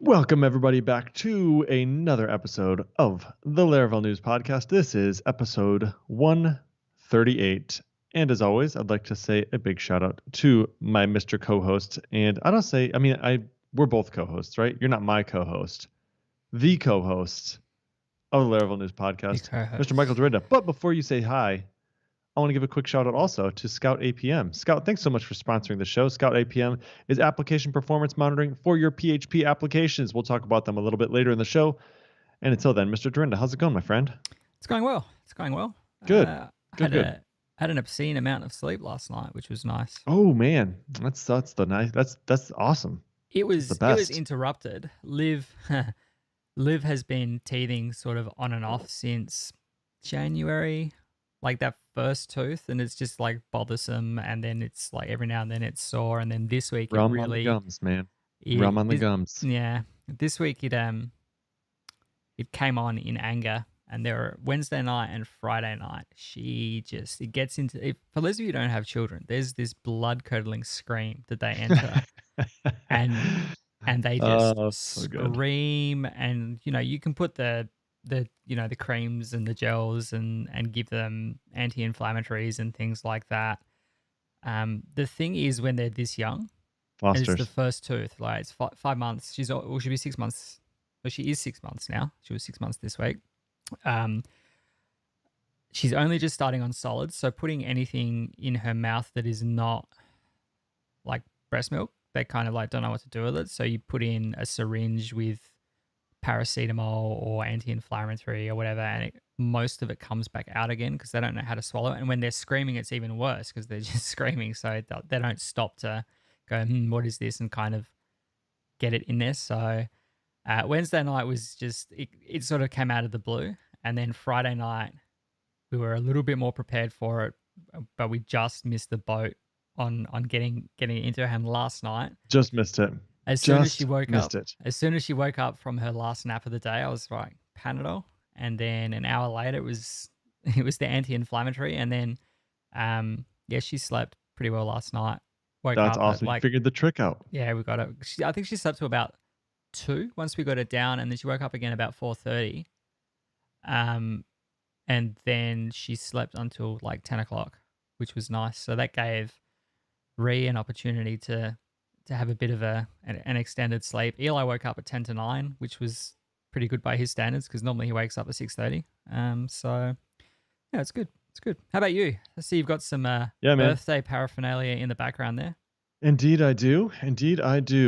Welcome, everybody, back to another episode of the Laravel News Podcast. This is episode 138. And as always, I'd like to say a big shout out to my Mr. co-host. And we're both co-hosts, right? You're not my co-host, the co-host of the Laravel News Podcast, Mr. Michael Dorinda. But before you say hi, I want to give a quick shout out also to Scout APM. Scout, thanks so much for sponsoring the show. Scout APM is application performance monitoring for your PHP applications. We'll talk about them a little bit later in the show. And until then, Mr. Dorinda, how's it going, my friend? It's going well. Good. I Good. had an obscene amount of sleep last night, which was nice. Oh man, that's awesome. It was the best. interrupted. Liv has been teething sort of on and off since January, like that first tooth, and it's just like bothersome. And then it's like every now and then it's sore, and then this week Rum on the gums, man. Rum on the gums. Yeah, this week it came on in anger. And there were Wednesday night and Friday night. It gets into, for those of you who don't have children, there's this blood-curdling scream that they enter. and they just scream. And, you can put the creams and the gels and give them anti-inflammatories and things like that. The thing is, when they're this young, and it's the first tooth, like it's 5 months. She'll be 6 months. Well, she is 6 months now. She was 6 months this week. She's only just starting on solids, so putting anything in her mouth that is not like breast milk, they kind of like don't know what to do with it. So you put in a syringe with paracetamol or anti-inflammatory or whatever, and most of it comes back out again because they don't know how to swallow it. And when they're screaming, it's even worse because they're just screaming, so they don't stop to go, what is this, and kind of get it in there. So Wednesday night was just, it sort of came out of the blue. And then Friday night, we were a little bit more prepared for it, but we just missed the boat on getting it into her hand last night. Just missed it. As soon as she woke up from her last nap of the day, I was like, Panadol. And then an hour later, it was the anti-inflammatory. And then, she slept pretty well last night. That's awesome. You figured the trick out. Yeah, we got it. I think she slept to about 2 once we got it down, and then she woke up again about 4:30, and then she slept until like 10 o'clock, which was nice. So that gave Ree an opportunity to have a bit of an extended sleep. Eli woke up at 10 to 9, which was pretty good by his standards because normally he wakes up at 6:30. So yeah, it's good. How about you? I see you've got some birthday paraphernalia in the background there. Indeed I do.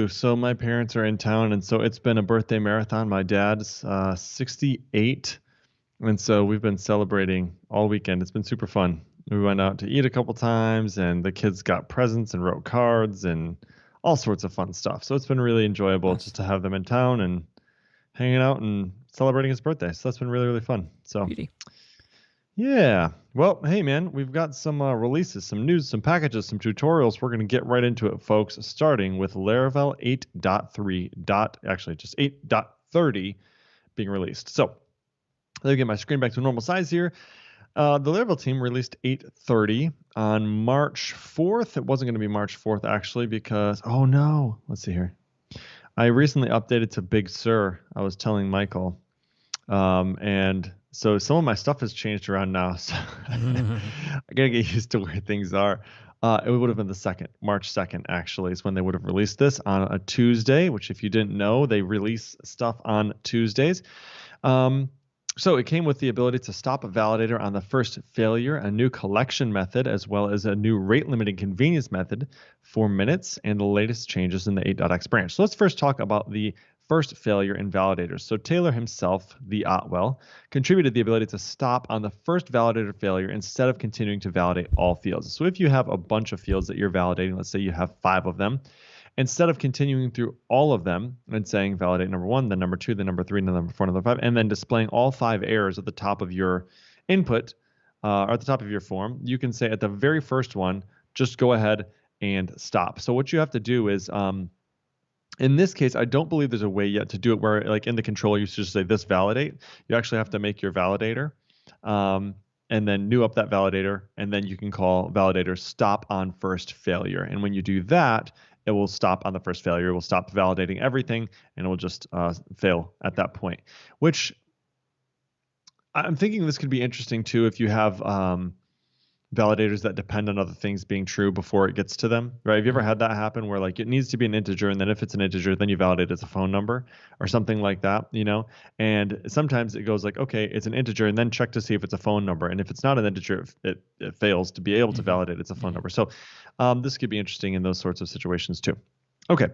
So my parents are in town, and so it's been a birthday marathon. My dad's 68, and so we've been celebrating all weekend. It's been super fun. We went out to eat a couple times, and the kids got presents and wrote cards and all sorts of fun stuff. So it's been really enjoyable just to have them in town and hanging out and celebrating his birthday. So that's been really, really fun. So Beauty. Yeah. Well, hey, man, we've got some releases, some news, some packages, some tutorials. We're going to get right into it, folks, starting with Laravel 8.3. Just 8.30 being released. So let me get my screen back to normal size here. The Laravel team released 8.30 on March 4th. It wasn't going to be March 4th, actually, because, oh, no. Let's see here. I recently updated to Big Sur. I was telling Michael. And so some of my stuff has changed around now. So I got to get used to where things are. It would have been the 2nd, March 2nd, actually, is when they would have released this on a Tuesday, which if you didn't know, they release stuff on Tuesdays. So it came with the ability to stop a validator on the first failure, a new collection method, as well as a new rate-limiting convenience method for minutes, and the latest changes in the 8.x branch. So let's first talk about the first failure in validators. So Taylor himself, the Otwell, contributed the ability to stop on the first validator failure instead of continuing to validate all fields. So if you have a bunch of fields that you're validating, let's say you have 5 of them, instead of continuing through all of them and saying validate number 1, then number 2, then number 3, then number 4, number 5, and then displaying all 5 errors at the top of your input or at the top of your form, you can say at the very first one, just go ahead and stop. So what you have to do is, in this case, I don't believe there's a way yet to do it where, like in the controller, you just say this validate. You actually have to make your validator and then new up that validator, and then you can call validator stop on first failure. And when you do that, it will stop on the first failure. It will stop validating everything, and it will just fail at that point. Which I'm thinking this could be interesting too if you have validators that depend on other things being true before it gets to them, right? Have you ever had that happen where like it needs to be an integer, and then if it's an integer, then you validate it's a phone number or something like that, you know? And sometimes it goes like, okay, it's an integer, and then check to see if it's a phone number. And if it's not an integer, it fails to be able to validate it's a phone number. So this could be interesting in those sorts of situations too. Okay.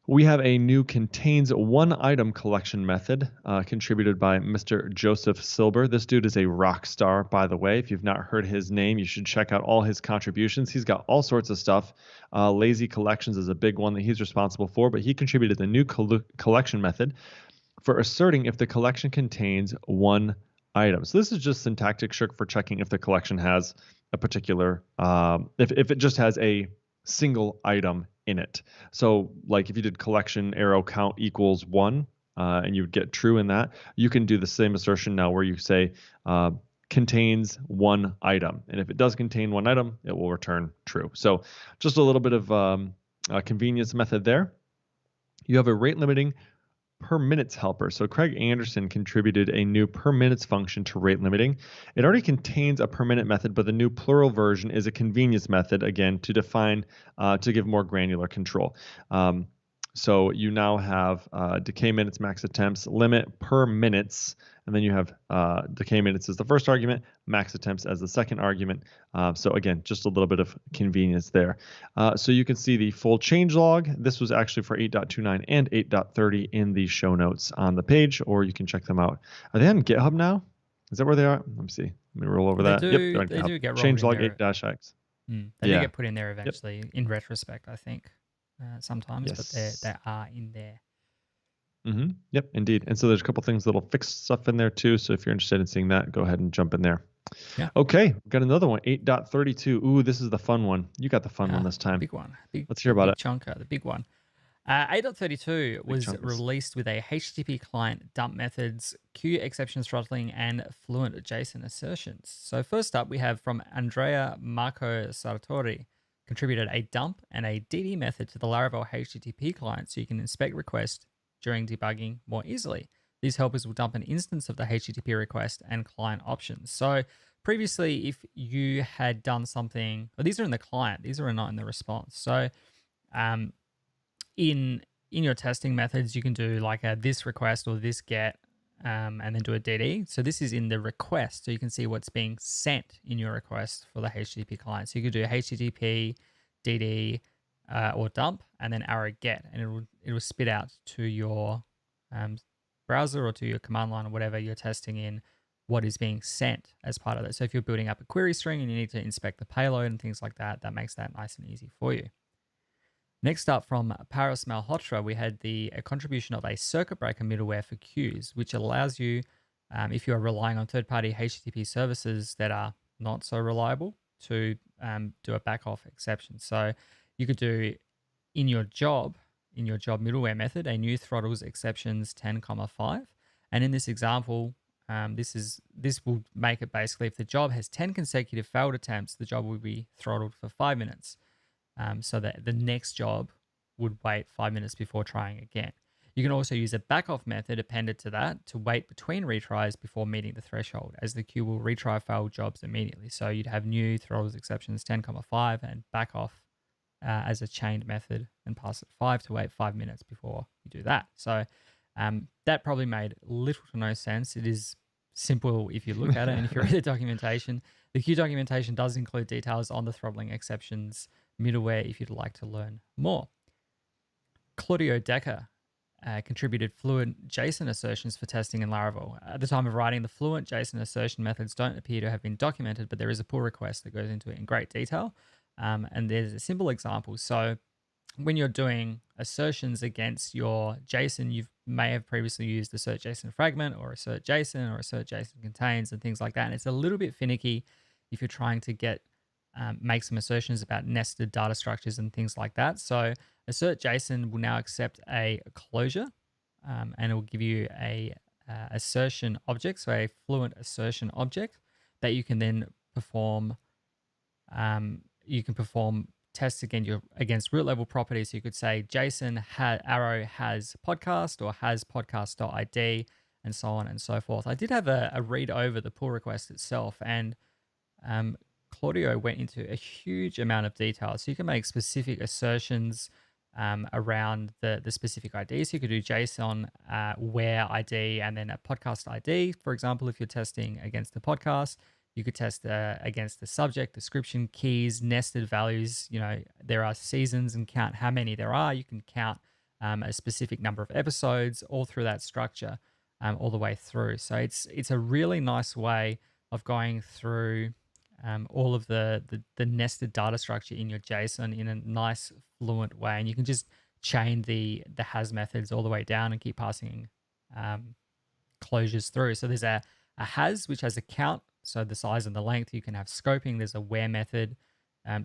We have a new contains one item collection method contributed by Mr. Joseph Silber. This dude is a rock star, by the way. If you've not heard his name, you should check out all his contributions. He's got all sorts of stuff. Lazy collections is a big one that he's responsible for, but he contributed the new collection method for asserting if the collection contains one item. So this is just syntactic trick for checking if the collection has a particular, if it just has a single item in it. So like if you did collection arrow count equals 1 and you would get true in that, you can do the same assertion now where you say contains one item. And if it does contain one item, it will return true. So just a little bit of a convenience method there. You have a rate limiting per minutes helper. So Craig Anderson contributed a new per minutes function to rate limiting. It already contains a per minute method, but the new plural version is a convenience method, again, to define, to give more granular control. So you now have decay minutes, max attempts, limit per minutes, and then you have decay minutes as the first argument, max attempts as the second argument. So again, just a little bit of convenience there. So you can see the full changelog. This was actually for 8.29 and 8.30 in the show notes on the page, or you can check them out. Are they on GitHub now? Is that where they are? Let me see. Let me roll over that. Yep, they're on they GitHub. do get Changelog 8-x. They do get put in there eventually, in retrospect, I think. Sometimes, yes. But they are in there. Yep, indeed. And so there's a couple things that'll fix stuff in there too. So if you're interested in seeing that, go ahead and jump in there. Yeah. Okay, we've got another one, 8.32. Ooh, this is the fun one. You got the fun one this time. Big one. Let's hear about it. Chunker, the big one. 8.32 was released with a HTTP client dump methods, queue exceptions throttling, and Fluent JSON assertions. So first up, we have from Andrea Marco Sartori, contributed a dump and a DD method to the Laravel HTTP client so you can inspect requests during debugging more easily. These helpers will dump an instance of the HTTP request and client options. So previously, if you had done something, these are in the client, these are not in the response. So in your testing methods, you can do like a this request or this get, and then do a DD. So this is in the request, so you can see what's being sent in your request for the HTTP client. So you could do HTTP, DD, or dump, and then arrow get, and it will spit out to your browser or to your command line or whatever you're testing in what is being sent as part of that. So if you're building up a query string and you need to inspect the payload and things like that, that makes that nice and easy for you. Next up from Paris Malhotra, we had a contribution of a circuit breaker middleware for queues, which allows you, if you are relying on third-party HTTP services that are not so reliable, to do a back-off exception. So you could do in your job middleware method, a new throttles exceptions 10,5. And in this example, this will make it basically if the job has 10 consecutive failed attempts, the job will be throttled for 5 minutes. So that the next job would wait 5 minutes before trying again. You can also use a backoff method appended to that to wait between retries before meeting the threshold, as the queue will retry failed jobs immediately. So you'd have new throttles exceptions 10,5 and backoff as a chained method and pass it 5 to wait 5 minutes before you do that. So that probably made little to no sense. It is simple if you look at it, and if you read the documentation. The queue documentation does include details on the throttling exceptions middleware if you'd like to learn more. Claudio Decker contributed Fluent JSON assertions for testing in Laravel. At the time of writing, the Fluent JSON assertion methods don't appear to have been documented, but there is a pull request that goes into it in great detail. And there's a simple example. So when you're doing assertions against your JSON, you may have previously used assert JSON fragment or assert JSON or assert JSON contains and things like that. And it's a little bit finicky if you're trying to make some assertions about nested data structures and things like that. So assert JSON will now accept a closure, and it will give you a assertion object, so a Fluent assertion object that you can then perform. You can perform tests against root level properties. So you could say Json arrow has podcast or has podcast.id and so on and so forth. I did have a read over the pull request itself, and Claudio went into a huge amount of detail. So you can make specific assertions around the specific IDs. You could do JSON where ID and then a podcast ID. For example, if you're testing against the podcast, you could test against the subject, description, keys, nested values. There are seasons and count how many there are. You can count a specific number of episodes all through that structure, all the way through. So it's a really nice way of going through all of the nested data structure in your JSON in a nice fluent way. And you can just chain the has methods all the way down and keep passing closures through. So there's a has, which has a count, so the size and the length. You can have scoping. There's a where method.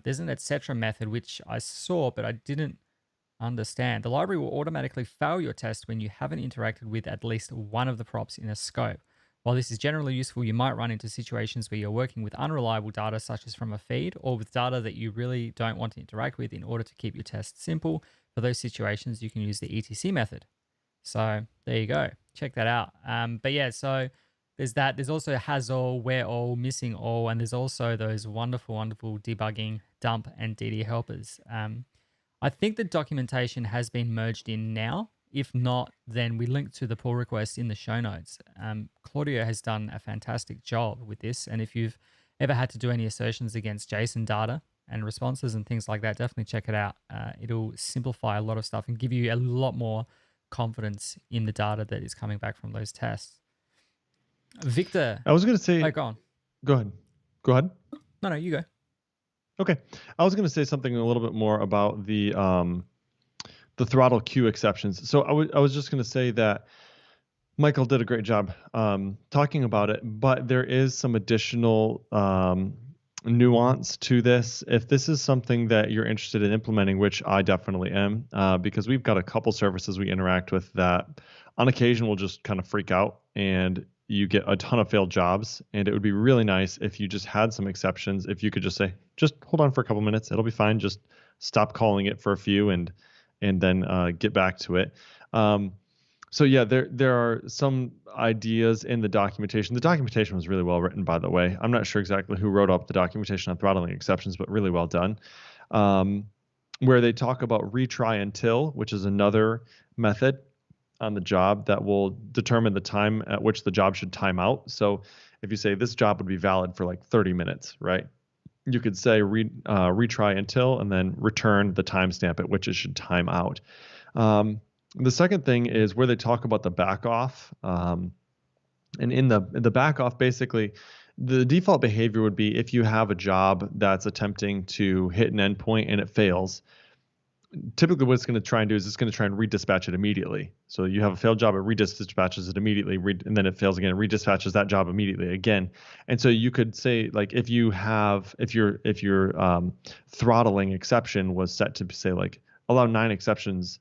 There's an etc method, which I saw, but I didn't understand. The library will automatically fail your test when you haven't interacted with at least one of the props in a scope. While this is generally useful, you might run into situations where you're working with unreliable data, such as from a feed, or with data that you really don't want to interact with in order to keep your test simple. For those situations, you can use the etc method. So there you go. Check that out. But yeah, so there's that. There's also has all, where all, missing all, and there's also those wonderful, wonderful debugging dump and DD helpers. I think the documentation has been merged in now. If not, then we link to the pull request in the show notes. Claudio has done a fantastic job with this. And if you've ever had to do any assertions against JSON data and responses and things like that, definitely check it out. It'll simplify a lot of stuff and give you a lot more confidence in the data that is coming back from those tests. Victor. I was going to say... Oh, go on. Go ahead. No, you go. Okay. I was going to say something a little bit more about the throttle queue exceptions. So I was just going to say that Michael did a great job talking about it, but there is some additional nuance to this. If this is something that you're interested in implementing, which I definitely am, because we've got a couple services we interact with that on occasion will just kind of freak out and you get a ton of failed jobs. And it would be really nice if you just had some exceptions. If you could just say, just hold on for a couple minutes, it'll be fine. Just stop calling it for a few and then get back to it. So yeah, there are some ideas in the documentation. The documentation was really well written, by the way. I'm not sure exactly who wrote up the documentation on throttling exceptions, but really well done. Where they talk about retry until, which is another method on the job that will determine the time at which the job should time out. So if you say this job would be valid for like 30 minutes, right? You could say retry until and then return the timestamp at which it should time out. The second thing is where they talk about the back off. And in the back off, basically, the default behavior would be if you have a job that's attempting to hit an endpoint and it fails, typically what it's going to try and do is it's going to try and redispatch it immediately. So you have a failed job, it redispatches it immediately, and then it fails again, it redispatches that job immediately again. And so you could say, like, if your throttling exception was set to say like allow 9 exceptions,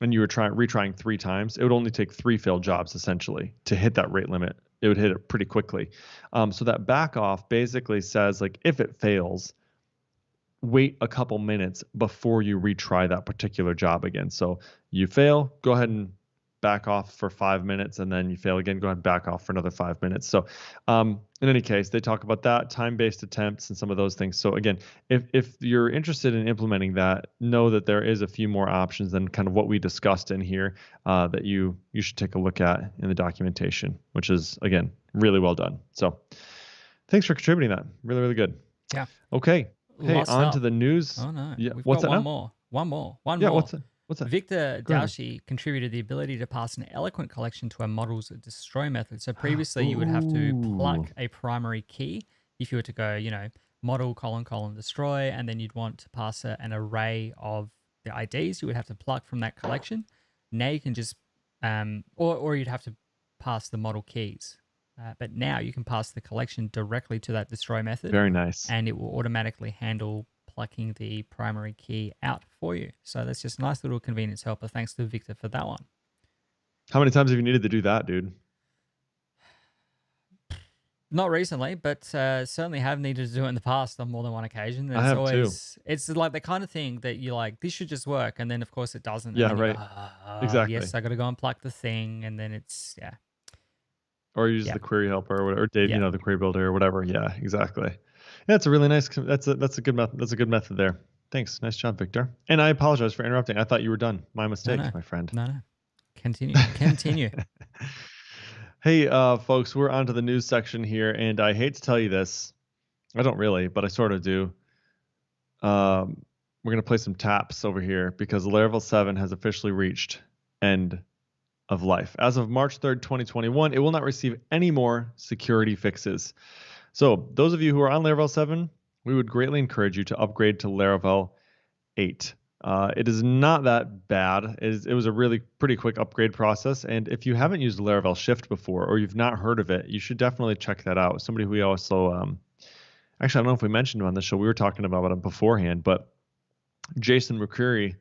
and you were retrying 3 times, it would only take 3 failed jobs essentially to hit that rate limit. It would hit it pretty quickly. So that back off basically says, like, if it fails, wait a couple minutes before you retry that particular job again. So you fail, go ahead and back off for 5 minutes, and then you fail again, go ahead and back off for another 5 minutes. So in any case, they talk about that, time-based attempts and some of those things. So again, if you're interested in implementing that, know that there is a few more options than kind of what we discussed in here that you should take a look at in the documentation, which is, again, really well done. So thanks for contributing that. Really, really good. Yeah. Okay. Hey, on to the news. Oh, no. Yeah. We've What's got that one now? more. One more. Yeah, what's that? Victor Go ahead. Daushi contributed the ability to pass an Eloquent collection to a model's destroy method. So previously you would have to pluck a primary key if you were to go, model : destroy, and then you'd want to pass an array of the IDs. You would have to pluck from that collection. Now you can just, or you'd have to pass the model keys. But now you can pass the collection directly to that destroy method. Very nice. And it will automatically handle plucking the primary key out for you. So that's just a nice little convenience helper. Thanks to Victor for that one. How many times have you needed to do that, dude? Not recently, but certainly have needed to do it in the past on more than one occasion. I And have too. it's like the kind of thing that you're like, this should just work. And then, of course, it doesn't. And Yeah, then you go, right. oh, Exactly. yes, I got to go and pluck the thing. And then it's, yeah, Or use yeah, the query helper or whatever, or Dave, yeah. the query builder or whatever. Yeah, exactly. Yeah, it's a really nice. That's a good method. That's a good method there. Thanks. Nice job, Victor. And I apologize for interrupting. I thought you were done. My No, mistake, no, my friend. no. Continue. Hey, folks, we're on to the news section here, and I hate to tell you this. I don't really, but I sort of do. We're going to play some taps over here because Laravel 7 has officially reached end of life. As of March 3rd, 2021, it will not receive any more security fixes. So those of you who are on Laravel 7, we would greatly encourage you to upgrade to Laravel 8. It is not that bad. It was a really pretty quick upgrade process. And if you haven't used Laravel Shift before or you've not heard of it, you should definitely check that out. Somebody who we also, actually, I don't know if we mentioned him on the show. We were talking about him beforehand, but Jason McCreary,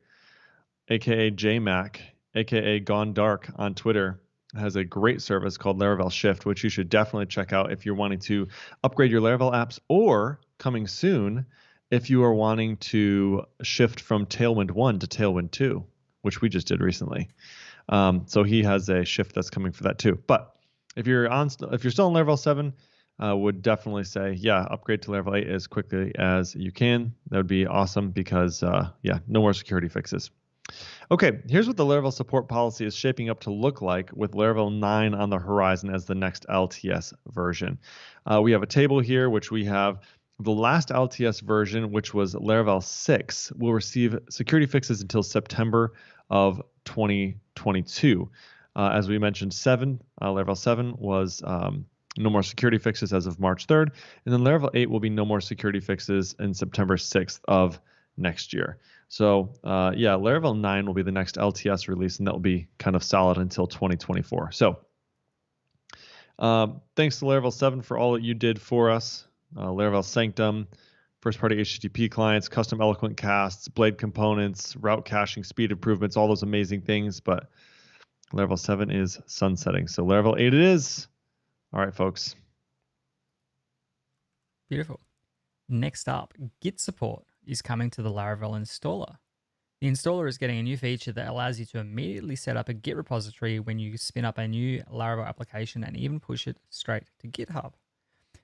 aka JMac, aka Gone Dark on Twitter, has a great service called Laravel Shift, which you should definitely check out if you're wanting to upgrade your Laravel apps, or coming soon, if you are wanting to shift from Tailwind 1 to Tailwind 2, which we just did recently. So he has a shift that's coming for that too. But if you're still on Laravel 7, would definitely say, yeah, upgrade to Laravel 8 as quickly as you can. That would be awesome because, yeah, no more security fixes. Okay, here's what the Laravel support policy is shaping up to look like with Laravel 9 on the horizon as the next LTS version. We have a table here, which we have the last LTS version, which was Laravel 6, will receive security fixes until September of 2022. As we mentioned, Laravel 7 was no more security fixes as of March 3rd, and then Laravel 8 will be no more security fixes in September 6th of next year. So yeah, Laravel 9 will be the next LTS release, and that will be kind of solid until 2024. So thanks to Laravel 7 for all that you did for us. Laravel Sanctum, first-party HTTP clients, custom Eloquent casts, blade components, route caching, speed improvements, all those amazing things. But Laravel 7 is sunsetting. So Laravel 8 it is. All right, folks. Beautiful. Next up, Git support is coming to the Laravel installer. The installer is getting a new feature that allows you to immediately set up a Git repository when you spin up a new Laravel application and even push it straight to GitHub.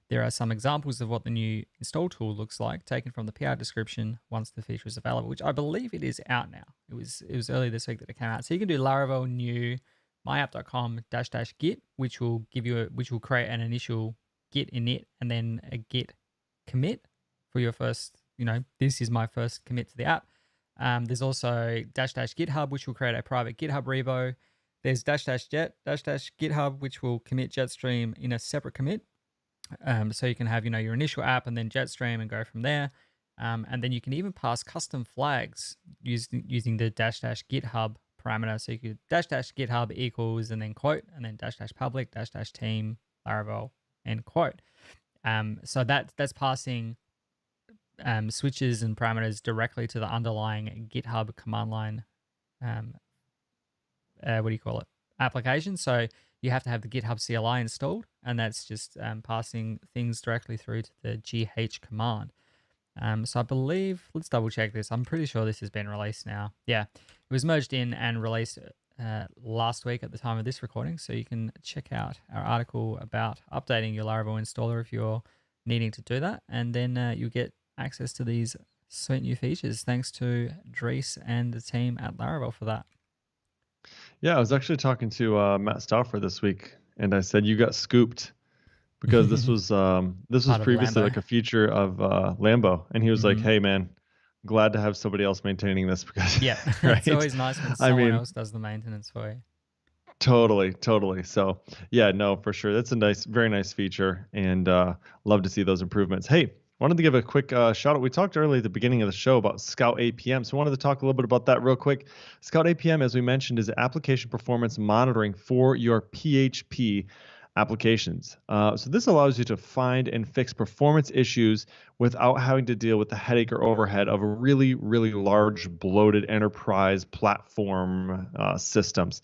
There are some examples of what the new install tool looks like, taken from the PR description once the feature is available, which I believe it is out now. It was early this week that it came out. So you can do Laravel new myapp.com -- git, which will create an initial git init and then a git commit for your first, this is my first commit to the app. There's also -- GitHub, which will create a private GitHub repo. There's -- jet GitHub, which will commit Jetstream in a separate commit. So you can have, your initial app and then Jetstream and go from there. And then you can even pass custom flags using the -- GitHub parameter. So you could -- GitHub equals and then quote, and then -- public -- team Laravel and quote. So that's passing switches and parameters directly to the underlying GitHub command line. Application. So you have to have the GitHub CLI installed, and that's just passing things directly through to the GH command. So I believe, let's double check this. I'm pretty sure this has been released now. Yeah, it was merged in and released last week at the time of this recording. So you can check out our article about updating your Laravel installer if you're needing to do that. And then you'll get access to these sweet new features. Thanks to Dries and the team at Laravel for that. Yeah, I was actually talking to Matt Stauffer this week, and I said you got scooped because this was previously like a feature of Lambo, and he was like, "Hey, man, glad to have somebody else maintaining this because yeah, right? It's always nice when someone else does the maintenance for you." Totally. So yeah, no, for sure, that's a very nice feature, and love to see those improvements. Hey, wanted to give a quick shout out. We talked earlier at the beginning of the show about Scout APM, so I wanted to talk a little bit about that real quick. Scout APM, as we mentioned, is application performance monitoring for your PHP applications. So this allows you to find and fix performance issues without having to deal with the headache or overhead of a really, really large, bloated enterprise platform systems.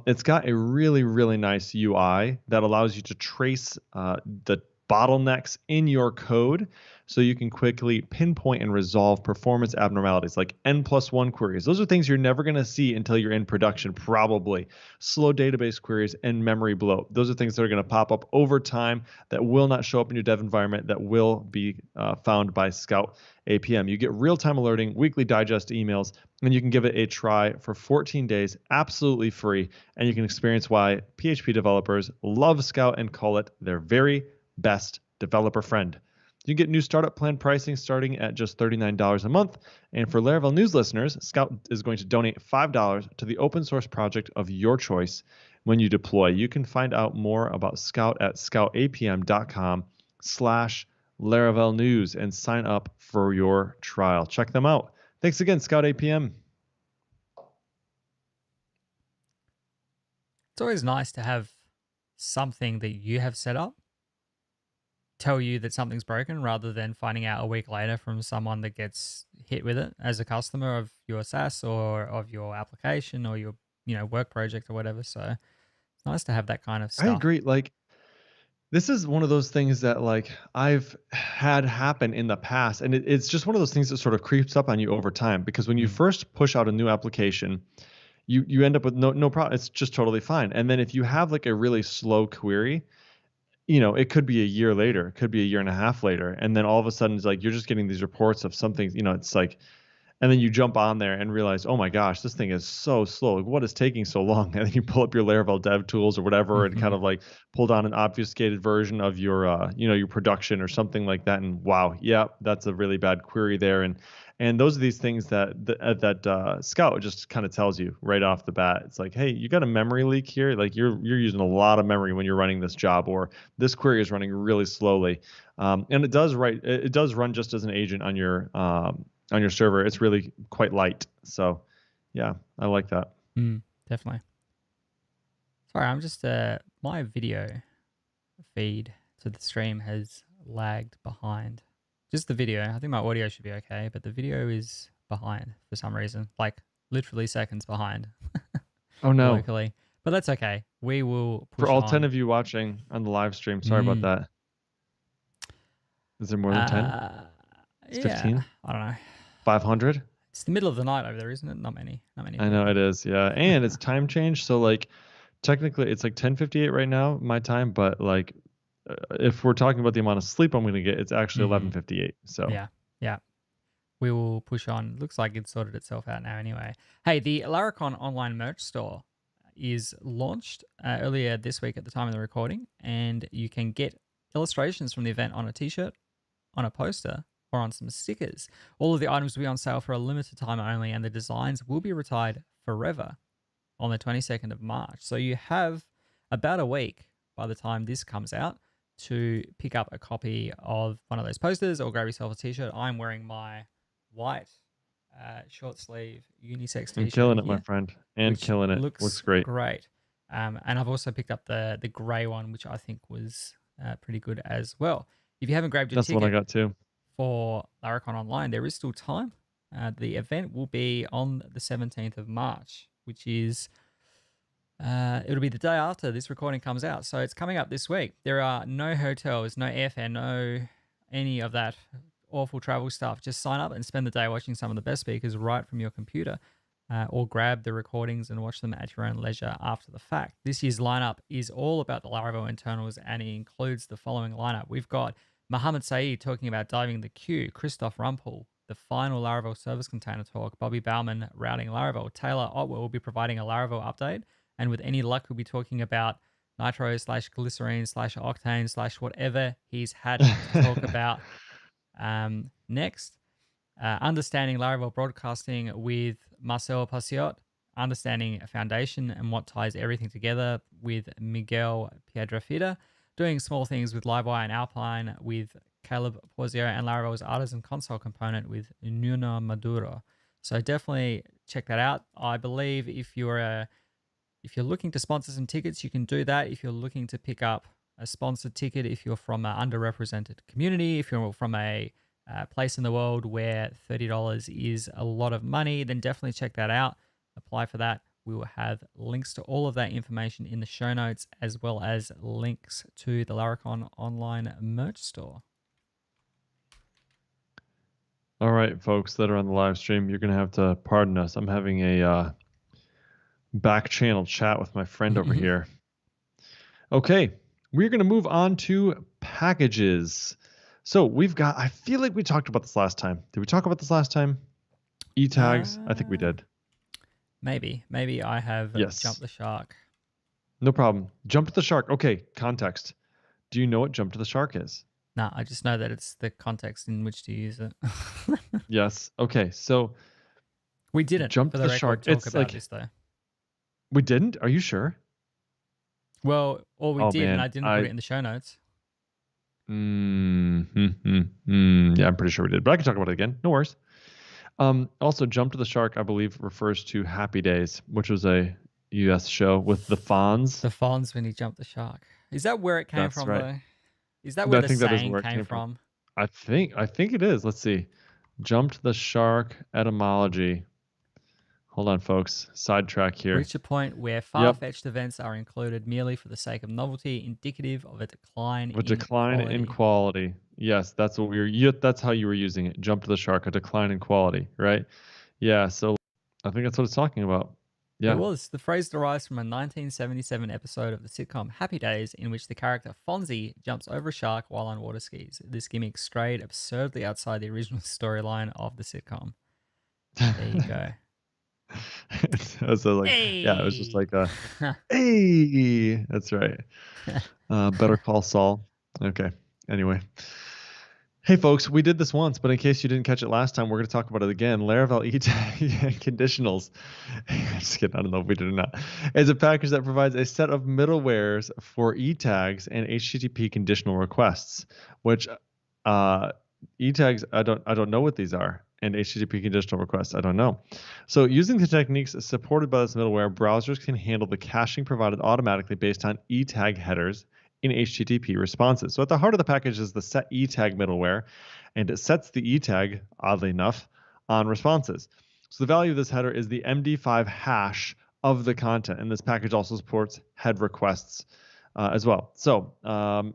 It's got a really, really nice UI that allows you to trace the bottlenecks in your code so you can quickly pinpoint and resolve performance abnormalities like N+1 queries. Those are things you're never going to see until you're in production, probably. Slow database queries and memory bloat. Those are things that are going to pop up over time that will not show up in your dev environment, that will be found by Scout APM. You get real-time alerting, weekly digest emails, and you can give it a try for 14 days, absolutely free, and you can experience why PHP developers love Scout and call it their very best developer friend. You can get new startup plan pricing starting at just $39 a month. And for Laravel News listeners, Scout is going to donate $5 to the open source project of your choice when you deploy. You can find out more about Scout at scoutapm.com/Laravel News and sign up for your trial. Check them out. Thanks again, Scout APM. It's always nice to have something that you have set up tell you that something's broken rather than finding out a week later from someone that gets hit with it as a customer of your SaaS or of your application or your work project or whatever. So it's nice to have that kind of stuff. I agree. Like, this is one of those things that like I've had happen in the past, and it's just one of those things that sort of creeps up on you over time, because when you first push out a new application, you end up with no problem. It's just totally fine. And then if you have like a really slow query, it could be a year later, it could be a year and a half later, and then all of a sudden it's like you're just getting these reports of something, it's like, and then you jump on there and realize, oh my gosh, this thing is so slow. Like, what is taking so long? And then you pull up your Laravel dev tools or whatever and kind of like pull down an obfuscated version of your, your production or something like that. And wow, yeah, that's a really bad query there. And those are these things that Scout just kind of tells you right off the bat. It's like, hey, you got a memory leak here. Like you're using a lot of memory when you're running this job, or this query is running really slowly. And it does run just as an agent on your server. It's really quite light. So yeah, I like that. Definitely. Sorry, I'm just my video feed to the stream has lagged behind. Just the video. I think my audio should be okay, but the video is behind for some reason, like literally seconds behind. Oh no. Locally. But that's okay. We will push for all on. 10 of you watching on the live stream. Sorry about that. Is there more than 10? It's 15? I don't know. 500? It's the middle of the night over there, isn't it? Not many. I know it is, yeah. And it's time change, so like technically it's like 10:58 right now, my time, but like if we're talking about the amount of sleep I'm going to get, it's actually 11:58. So yeah. We will push on. Looks like it's sorted itself out now anyway. Hey, the Laracon online merch store is launched earlier this week at the time of the recording, and you can get illustrations from the event on a t-shirt, on a poster, or on some stickers. All of the items will be on sale for a limited time only, and the designs will be retired forever on the 22nd of March. So you have about a week by the time this comes out to pick up a copy of one of those posters or grab yourself a t-shirt. I'm wearing my white short sleeve unisex t-shirt. I'm killing it, my friend. And killing it. Looks great. Great. And I've also picked up the grey one, which I think was pretty good as well. If you haven't grabbed your ticket, that's what I got too. For Laracon Online, there is still time. The event will be on the 17th of March, which is it'll be the day after this recording comes out. So it's coming up this week. There are no hotels, no airfare, no any of that awful travel stuff. Just sign up and spend the day watching some of the best speakers right from your computer, or grab the recordings and watch them at your own leisure after the fact. This year's lineup is all about the Laravel internals, and it includes the following lineup. We've got Mohammed Saeed talking about diving the queue, Christoph Rumpel, the final Laravel service container talk, Bobby Bauman routing Laravel, Taylor Otwell will be providing a Laravel update, and with any luck, we'll be talking about Nitro / Glycerine / Octane / whatever he's had to talk about. Next, understanding Laravel broadcasting with Marcel Passiot, understanding Foundation and what ties everything together with Miguel Piedrafita, doing small things with Livewire and Alpine with Caleb Porzio, and Laravel's Artisan console component with Nuno Maduro. So definitely check that out. I believe if you're looking to sponsor some tickets, you can do that. If you're looking to pick up a sponsored ticket, if you're from an underrepresented community, if you're from a place in the world where $30 is a lot of money, then definitely check that out. Apply for that We will have links to all of that information in the show notes, as well as links to the Laracon online merch store. All right, folks that are on the live stream, you're going to have to pardon us. I'm having a back channel chat with my friend over here. Okay, we're going to move on to packages. So we've got, I feel like we talked about this last time. Did we talk about this last time? E-tags? I think we did. Maybe I have jumped the shark. No problem. Jump to the shark. Okay, context. Do you know what jump to the shark is? No, I just know that it's the context in which to use it. Yes. Okay, so we didn't jump for to the the record shark. talk It's about like this though. We didn't? Are you sure? Well, or we did, man, and I didn't put it in the show notes. Yeah, I'm pretty sure we did, but I can talk about it again. No worries. Also, Jump to the Shark, I believe, refers to Happy Days, which was a US show with the Fonz. The Fonz when he jumped the shark. Is that where it came That's from, right. though? Is that where I the think that is saying where it came from? I think it is. Let's see. Jump to the Shark etymology. Hold on, folks. Sidetrack here. Reach a point where far-fetched events are included merely for the sake of novelty, indicative of a decline in quality. Yes, that's what that's how you were using it. Jump to the shark, a decline in quality, right? Yeah, so I think that's what it's talking about. Yeah. It was. The phrase derives from a 1977 episode of the sitcom Happy Days, in which the character Fonzie jumps over a shark while on water skis. This gimmick strayed absurdly outside the original storyline of the sitcom. There you go. So like, hey! Yeah, it was just like hey, that's right. Better Call Saul. Okay. Anyway. Hey folks, we did this once, but in case you didn't catch it last time, we're going to talk about it again. Laravel Conditionals. Just kidding, I don't know if we did or not. It's a package that provides a set of middlewares for e-tags and HTTP conditional requests, which e-tags, I don't know what these are, and HTTP conditional requests, I don't know. So using the techniques supported by this middleware, browsers can handle the caching provided automatically based on e-tag headers in HTTP responses. So at the heart of the package is the set e-tag middleware, and it sets the e-tag, oddly enough, on responses. So the value of this header is the MD5 hash of the content, and this package also supports head requests as well. So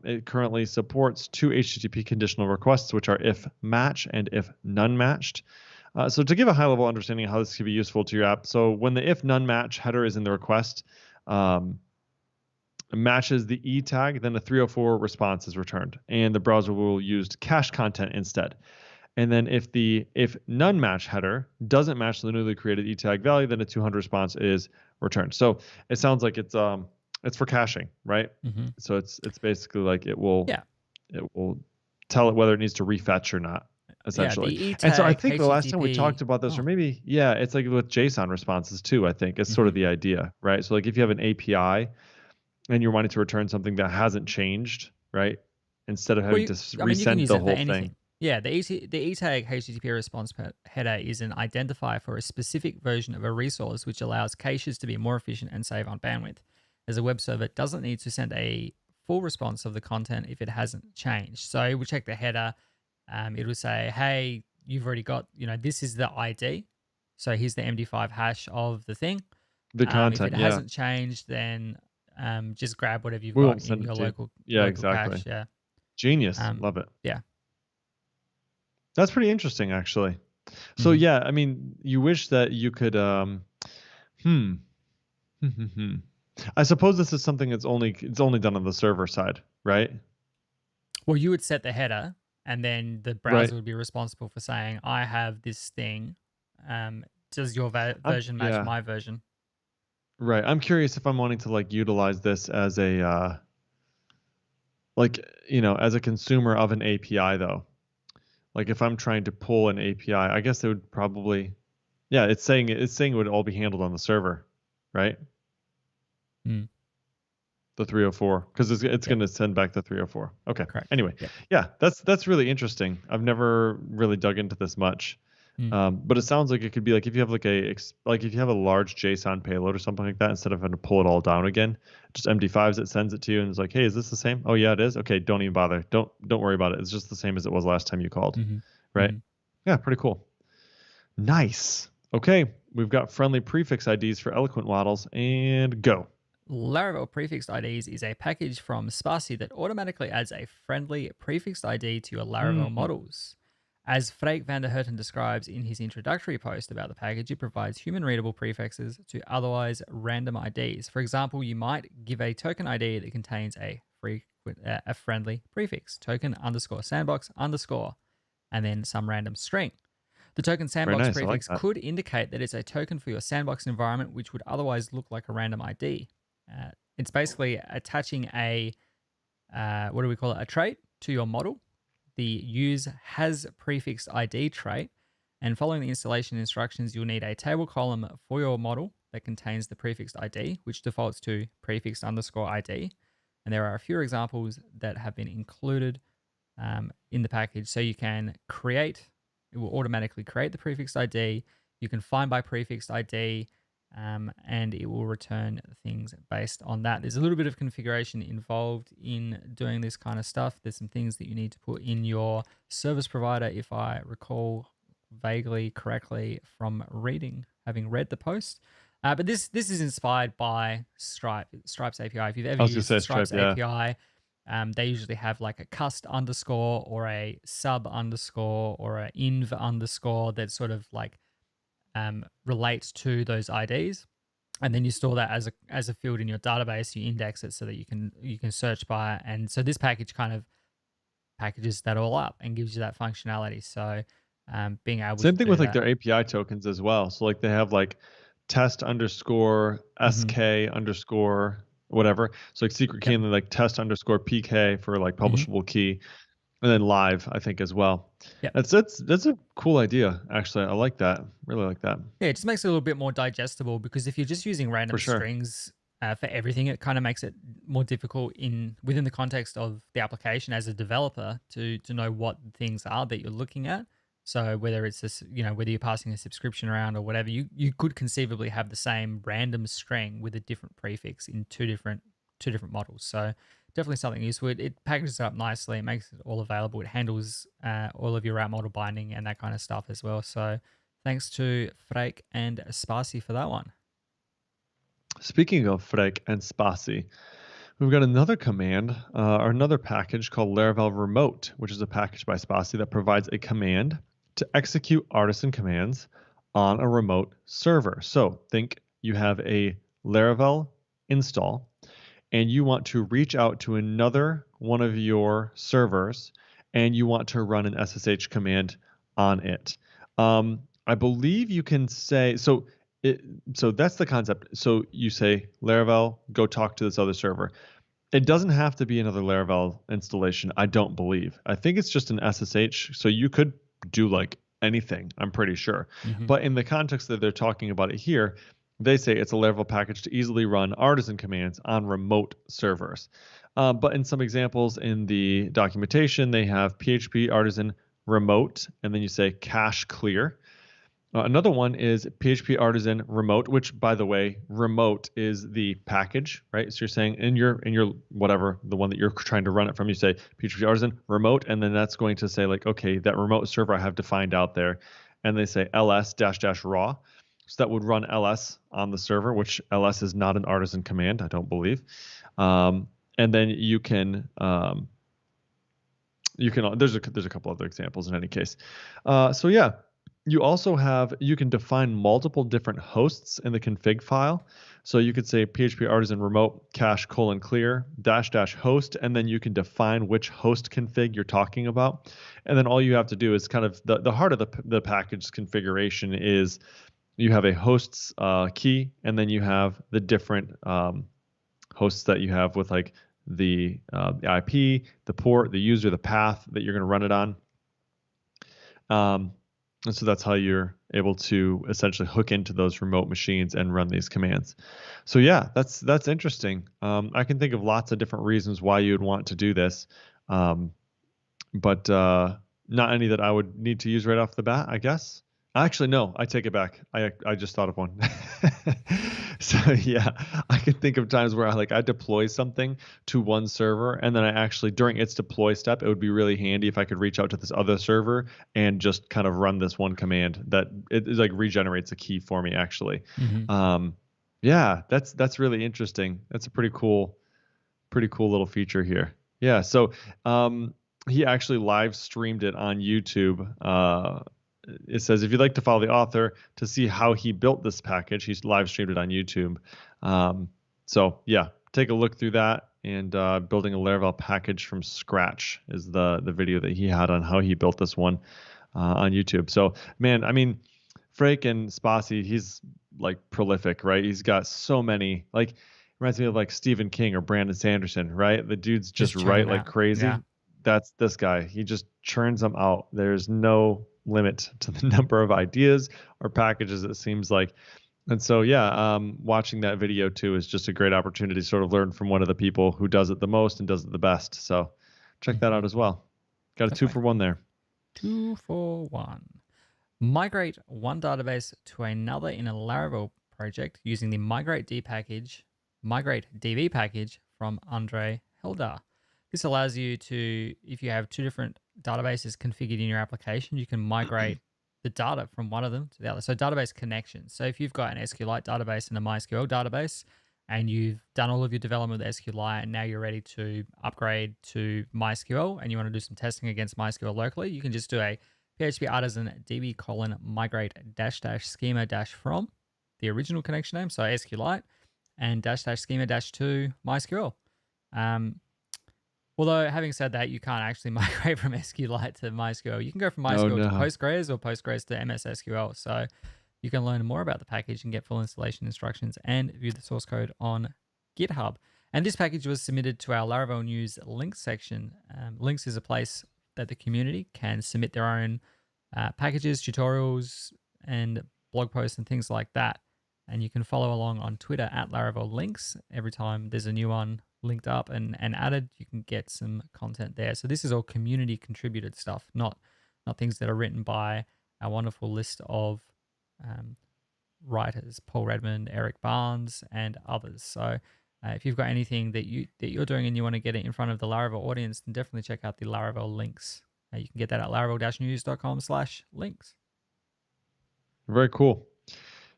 it currently supports two HTTP conditional requests, which are if match and if none matched. So to give a high-level understanding of how this could be useful to your app, so when the if none match header is in the request, matches the e tag, then a 304 response is returned, and the browser will use cache content instead. And then if none match header doesn't match the newly created e tag value, then a 200 response is returned. So it sounds like it's for caching, right? Mm-hmm. So it's basically like it will tell it whether it needs to refetch or not, essentially. Yeah, the e-tag, and so I think HTTP, the last time we talked about this, or maybe it's like with JSON responses too. I think it's sort of the idea, right? So like if you have an API and you're wanting to return something that hasn't changed, right? Instead of having to resend the whole thing. Yeah, the e-tag HTTP response header is an identifier for a specific version of a resource, which allows caches to be more efficient and save on bandwidth. As a web server doesn't need to send a full response of the content if it hasn't changed. So we check the header. It will say, hey, you've already got, this is the ID. So here's the MD5 hash of the thing. The content, if it hasn't changed, then just grab whatever you've got in your local exactly. cache. Yeah. Genius. Love it. Yeah. That's pretty interesting, actually. So yeah, I mean, you wish that you could I suppose this is something that's only done on the server side, right? Well, you would set the header, and then the browser would be responsible for saying, I have this thing. Does your version match my version? Right. I'm curious if I'm wanting to like utilize this as a as a consumer of an API though. Like if I'm trying to pull an API, I guess it would probably it's saying it would all be handled on the server, right? The 304, because it's going to send back the 304. Okay. Correct. Anyway, that's really interesting. I've never really dug into this much, but it sounds like it could be like if you have if you have a large JSON payload or something like that, instead of having to pull it all down again, just MD5s it sends it to you and it's like, hey, is this the same? Oh yeah, it is. Okay, don't even bother. Don't worry about it. It's just the same as it was last time you called, right? Yeah, pretty cool. Nice. Okay, we've got friendly prefix IDs for Eloquent models, and go. Laravel Prefix Ids is a package from Spatie that automatically adds a friendly prefix ID to your Laravel models. As Freek van der Herten describes in his introductory post about the package, it provides human-readable prefixes to otherwise random IDs. For example, you might give a token ID that contains a friendly prefix, token underscore sandbox underscore, and then some random string. The token sandbox prefix could indicate that it's a token for your sandbox environment, which would otherwise look like a random ID. It's basically attaching a, what do we call it, a trait to your model. The use has prefix ID trait, and following the installation instructions, you'll need a table column for your model that contains the prefix ID, which defaults to prefix underscore ID. And there are a few examples that have been included in the package. So you can create, it will automatically create the prefix ID. You can find by prefix ID, and it will return things based on that. There's a little bit of configuration involved in doing this kind of stuff. There's some things that you need to put in your service provider, if I recall vaguely correctly from having read the post. But this is inspired by Stripe's API. If you've ever used Stripe's API, they usually have like a cust underscore or a sub underscore or an inv underscore that sort of like relates to those IDs, and then you store that as a field in your database. You index it so that you can search by it, and so this package kind of packages that all up and gives you that functionality. So being able same thing with like that. their API tokens as well. So like they have like test underscore sk underscore whatever. So like secret key and then like test underscore pk for like publishable key. And then live, I think, as well. Yeah, that's a cool idea. Actually, I like that. Really like that. Yeah, it just makes it a little bit more digestible, because if you're just using random strings for everything, it kind of makes it more difficult within the context of the application as a developer to know what things are that you're looking at. So whether it's this, whether you're passing a subscription around or whatever, you could conceivably have the same random string with a different prefix in two different models. So definitely something useful. It packages it up nicely. It makes it all available. It handles all of your route model binding and that kind of stuff as well. So thanks to Freek and Spatie for that one. Speaking of Freek and Spatie, we've got another command or another package called Laravel Remote, which is a package by Spatie that provides a command to execute artisan commands on a remote server. So think you have a Laravel install, and you want to reach out to another one of your servers, and you want to run an SSH command on it. I believe you can say, so that's the concept. So you say, Laravel, go talk to this other server. It doesn't have to be another Laravel installation, I don't believe. I think it's just an SSH, so you could do like anything, I'm pretty sure. But in the context that they're talking about it here, they say it's a Laravel package to easily run artisan commands on remote servers. But in some examples in the documentation, they have PHP Artisan Remote, and then you say cache clear. Another one is PHP Artisan Remote, which, by the way, remote is the package, right? So you're saying in your whatever, the one that you're trying to run it from, you say PHP Artisan Remote, and then that's going to say like, okay, that remote server I have defined out there, and they say ls-raw. So that would run ls on the server, which ls is not an artisan command, I don't believe. And then you can there's a couple other examples in any case. So yeah, you can define multiple different hosts in the config file. So you could say PHP Artisan Remote cache :clear --host, and then you can define which host config you're talking about. And then all you have to do is kind of the heart of the package configuration is you have a hosts key, and then you have the different hosts that you have with like the IP, the port, the user, the path that you're going to run it on. And so that's how you're able to essentially hook into those remote machines and run these commands. So yeah, that's interesting. I can think of lots of different reasons why you would want to do this, but not any that I would need to use right off the bat, I guess. Actually, no, I take it back. I just thought of one. So yeah, I can think of times where I deploy something to one server, and then I actually during its deploy step, it would be really handy if I could reach out to this other server and just kind of run this one command that it like regenerates a key for me actually. Hmm. Um, yeah, that's really interesting. That's a pretty cool little feature here. Yeah, so um, he actually live streamed it on YouTube. It says if you'd like to follow the author to see how he built this package, he's live streamed it on YouTube. So yeah, take a look through that. And building a Laravel package from scratch is the video that he had on how he built this one on YouTube. So man, I mean, Frake and Spassi, he's like prolific, right? He's got so many like reminds me of like Stephen King or Brandon Sanderson, right? The dude's just Just churn write them like out. crazy. Yeah. That's this guy. He just churns them out. There's no limit to the number of ideas or packages, it seems like. And so, yeah, watching that video too is just a great opportunity to sort of learn from one of the people who does it the most and does it the best. So check that Hmm. out as well. Got a two Definitely. for one there. 2 for 1. Migrate one database to another in a Laravel project using the migrate DB package from Andre Heldar. This allows you to, if you have two different databases configured in your application, you can migrate the data from one of them to the other. So database connections. So if you've got an SQLite database and a MySQL database, and you've done all of your development with SQLite, and now you're ready to upgrade to MySQL, and you want to do some testing against MySQL locally, you can just do a PHP Artisan DB migrate schema from the original connection name, so SQLite, and schema to MySQL. Although, having said that, you can't actually migrate from SQLite to MySQL. You can go from Oh MySQL to no. Postgres or Postgres to MS SQL. So you can learn more about the package and get full installation instructions and view the source code on GitHub. And this package was submitted to our Laravel News links section. Links is a place that the community can submit their own packages, tutorials, and blog posts and things like that. And you can follow along on Twitter at Laravel Links. Every time there's a new one linked up and added, you can get some content there. So this is all community contributed stuff, not things that are written by our wonderful list of writers, Paul Redmond, Eric Barnes, and others. So if you've got anything that you're doing and you want to get it in front of the Laravel audience, then definitely check out the Laravel links. You can get that at laravel-news.com/links. Very cool.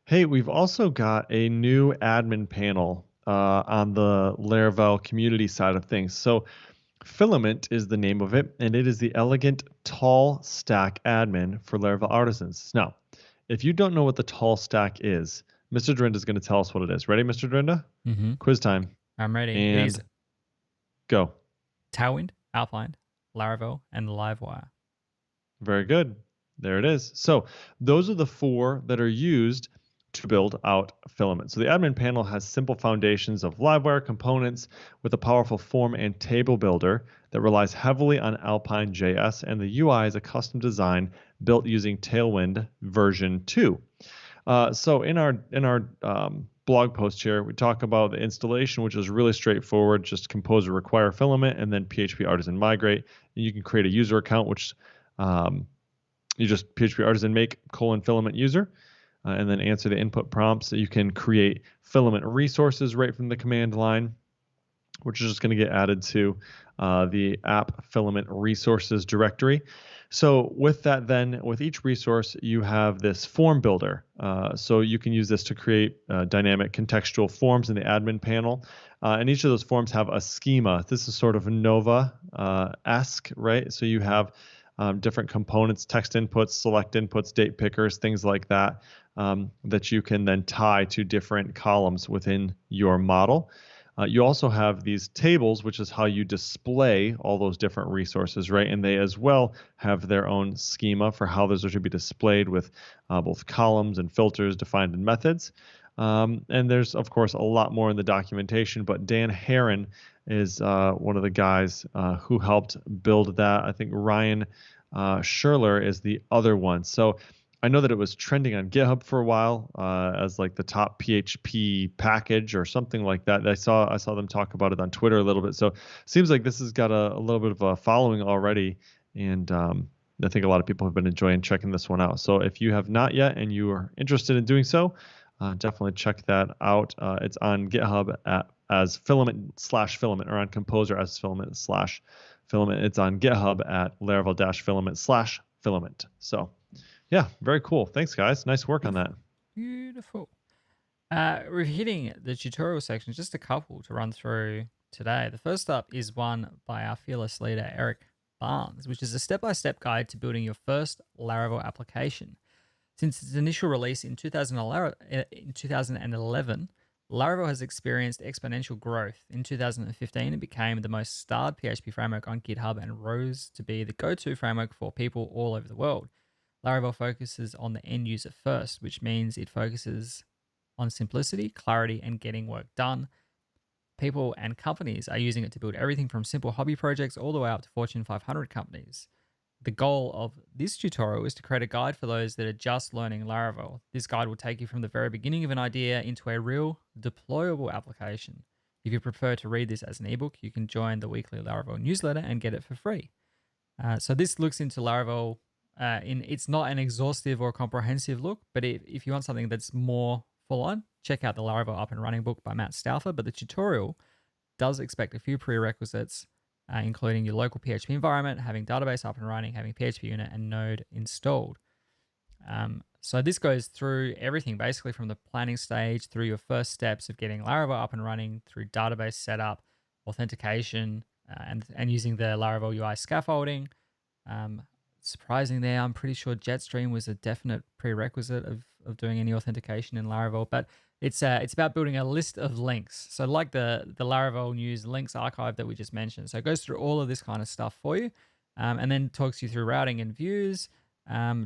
Hey, we've also got a new admin panel on the Laravel community side of things. So Filament is the name of it, and it is the elegant tall stack admin for Laravel Artisans. Now, if you don't know what the tall stack is, Mr. Drinda is going to tell us what it is. Ready, Mr. Drinda? Mm-hmm. Quiz time. I'm ready. It is And go. Tailwind, Alpine, Laravel, and Livewire. Very good. There it is. So those are the four that are used to build out Filament. So the admin panel has simple foundations of Livewire components with a powerful form and table builder that relies heavily on Alpine JS, and the UI is a custom design built using Tailwind version 2. So in our blog post here, we talk about the installation, which is really straightforward. Just composer require Filament and then PHP Artisan migrate. And you can create a user account, which you just PHP Artisan make :filament user, and then answer the input prompts. So you can create Filament resources right from the command line, which is just going to get added to the app Filament resources directory. So with that, then with each resource, you have this form builder. So you can use this to create dynamic contextual forms in the admin panel. And each of those forms have a schema. This is sort of Nova-esque, right? So you have different components, text inputs, select inputs, date pickers, things like that, that you can then tie to different columns within your model. You also have these tables, which is how you display all those different resources, right? And they as well have their own schema for how those are to be displayed with both columns and filters defined in methods. And there's, of course, a lot more in the documentation, but Dan Heron is one of the guys who helped build that. I think Ryan Scherler is the other one. So I know that it was trending on GitHub for a while as like the top PHP package or something like that. I saw them talk about it on Twitter a little bit. So it seems like this has got a little bit of a following already. And I think a lot of people have been enjoying checking this one out. So if you have not yet and you are interested in doing so, definitely check that out. It's on GitHub as filament/filament, or on Composer as filament/filament. It's on GitHub at Laravel-filament/filament. So yeah, very cool. Thanks, guys. Nice work on that. Beautiful. We're hitting the tutorial section, just a couple to run through today. The first up is one by our fearless leader, Eric Barnes, which is a step-by-step guide to building your first Laravel application. Since its initial release in 2011, Laravel has experienced exponential growth. In 2015, it became the most starred PHP framework on GitHub and rose to be the go-to framework for people all over the world. Laravel focuses on the end user first, which means it focuses on simplicity, clarity, and getting work done. People and companies are using it to build everything from simple hobby projects all the way up to Fortune 500 companies. The goal of this tutorial is to create a guide for those that are just learning Laravel. This guide will take you from the very beginning of an idea into a real deployable application. If you prefer to read this as an ebook, you can join the weekly Laravel newsletter and get it for free. So this looks into Laravel. It's not an exhaustive or comprehensive look, but if you want something that's more full on, check out the Laravel Up and Running book by Matt Stauffer. But the tutorial does expect a few prerequisites, including your local PHP environment, having database up and running, having PHP unit and Node installed. So this goes through everything, basically from the planning stage through your first steps of getting Laravel up and running, through database setup, authentication, and using the Laravel UI scaffolding. Surprising there, I'm pretty sure Jetstream was a definite prerequisite of doing any authentication in Laravel, but it's about building a list of links. So like the Laravel News links archive that we just mentioned. So it goes through all of this kind of stuff for you, and then talks you through routing and views,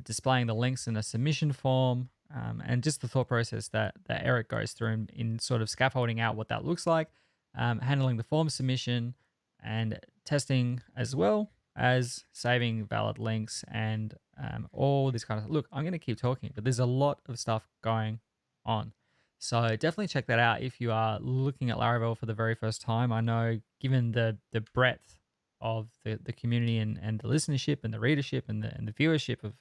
displaying the links in a submission form, and just the thought process that Eric goes through in sort of scaffolding out what that looks like, handling the form submission and testing, as well as saving valid links and all this kind of look. I'm going to keep talking, but there's a lot of stuff going on. So definitely check that out if you are looking at Laravel for the very first time. I know, given the breadth of the community and the listenership and the readership and the viewership of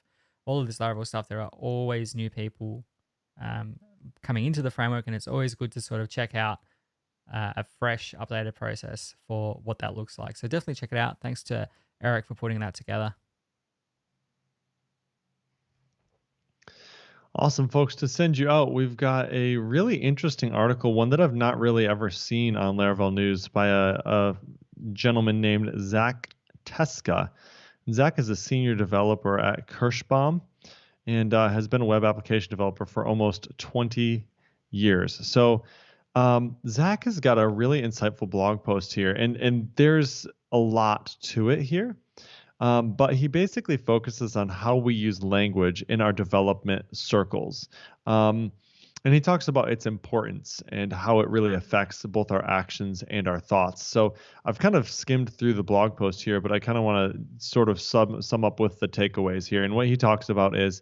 all of this Laravel stuff, there are always new people coming into the framework, and it's always good to sort of check out a fresh, updated process for what that looks like. So definitely check it out. Thanks to Eric for putting that together. Awesome, folks. To send you out, we've got a really interesting article, one that I've not really ever seen on Laravel News, by a gentleman named Zach Teska. Zach is a senior developer at Kirschbaum and has been a web application developer for almost 20 years. So Zach has got a really insightful blog post here, and there's a lot to it here. But he basically focuses on how we use language in our development circles. And he talks about its importance and how it really affects both our actions and our thoughts. So I've kind of skimmed through the blog post here, but I kind of want to sort of sum up with the takeaways here. And what he talks about is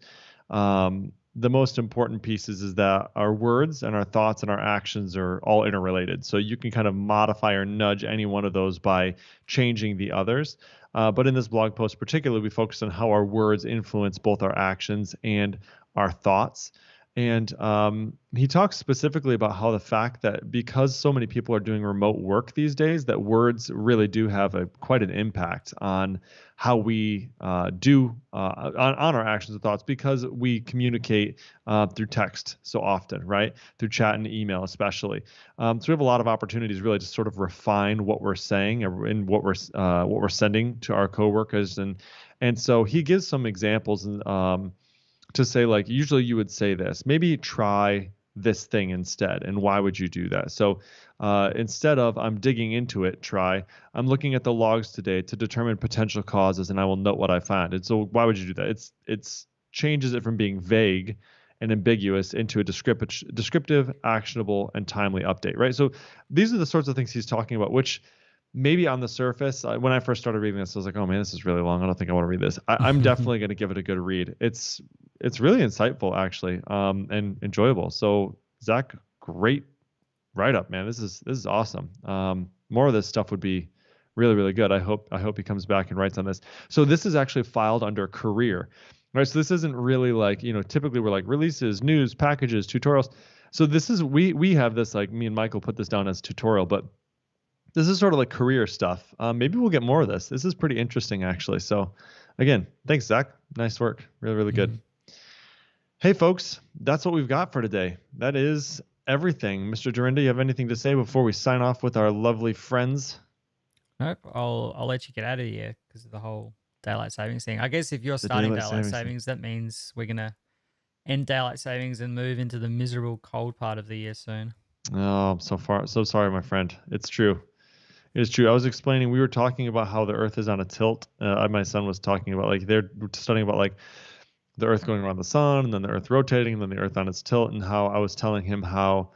the most important pieces is that our words and our thoughts and our actions are all interrelated. So you can kind of modify or nudge any one of those by changing the others. But in this blog post particularly, we focus on how our words influence both our actions and our thoughts. And he talks specifically about how the fact that because so many people are doing remote work these days, that words really do have quite an impact on how we do on our actions and thoughts, because we communicate through text so often, right? Through chat and email especially. So we have a lot of opportunities really to sort of refine what we're saying and what we're sending to our coworkers, and so he gives some examples to say, like, usually you would say this, maybe try this thing instead. And why would you do that? So instead of I'm digging into it, try I'm looking at the logs today to determine potential causes, and I will note what I find. And so why would you do that? It's changes it from being vague and ambiguous into a descriptive, actionable, and timely update, right? So these are the sorts of things he's talking about, which maybe on the surface, when I first started reading this, I was like, oh man, this is really long. I don't think I want to read this. I'm definitely going to give it a good read. It's really insightful, actually, and enjoyable. So Zach, great write-up, man. This is awesome. More of this stuff would be really, really good. I hope he comes back and writes on this. So this is actually filed under career, right? So this isn't really like, typically we're like releases, news, packages, tutorials. So this is, we have this, like me and Michael put this down as tutorial, but this is sort of like career stuff. Maybe we'll get more of this. This is pretty interesting, actually. So again, thanks, Zach. Nice work. Really, really good. Hey, folks, that's what we've got for today. That is everything. Mr. Dorinda, you have anything to say before we sign off with our lovely friends? Nope. I'll let you get out of here because of the whole daylight savings thing. I guess if you're starting daylight savings, that means we're gonna end daylight savings and move into the miserable cold part of the year soon. Oh, so sorry, my friend. It's true. It is true. I was explaining, we were talking about how the Earth is on a tilt. My son was talking about, like, they're studying about, like, the Earth going around the sun, and then the Earth rotating, and then the Earth on its tilt, and how I was telling him how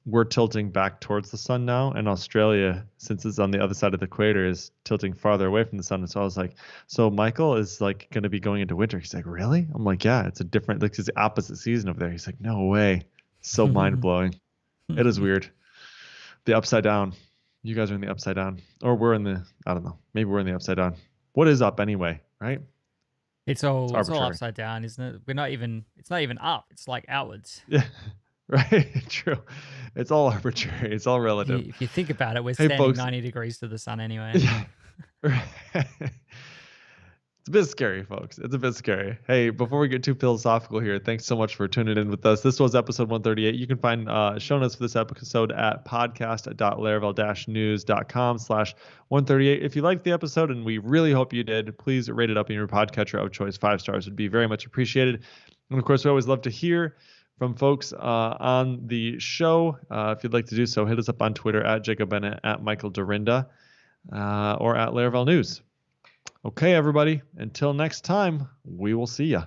we're tilting back towards the sun now, and Australia, since it's on the other side of the equator, is tilting farther away from the sun. And so I was like, so Michael is like going to be going into winter. He's like, really? I'm like, yeah, it's a different, like, it's the opposite season over there. He's like, no way. So mind blowing. It is weird. The upside down. You guys are in the upside down, or we're in the, I don't know. Maybe we're in the upside down. What is up anyway, right? It's all upside down, isn't it? It's not even up. It's like outwards. Yeah. Right. True. It's all arbitrary. It's all relative. If you think about it, we're standing folks, 90 degrees to the sun anyway. Yeah. It's a bit scary, folks. It's a bit scary. Hey, before we get too philosophical here, thanks so much for tuning in with us. This was episode 138. You can find show notes for this episode at podcast.laravel-news.com/138. If you liked the episode, and we really hope you did, please rate it up in your podcatcher of choice. 5 stars would be very much appreciated. And of course, we always love to hear from folks on the show. If you'd like to do so, hit us up on Twitter at Jacob Bennett, at Michael Dorinda, or at Laravel News. Okay, everybody. Until next time, we will see ya.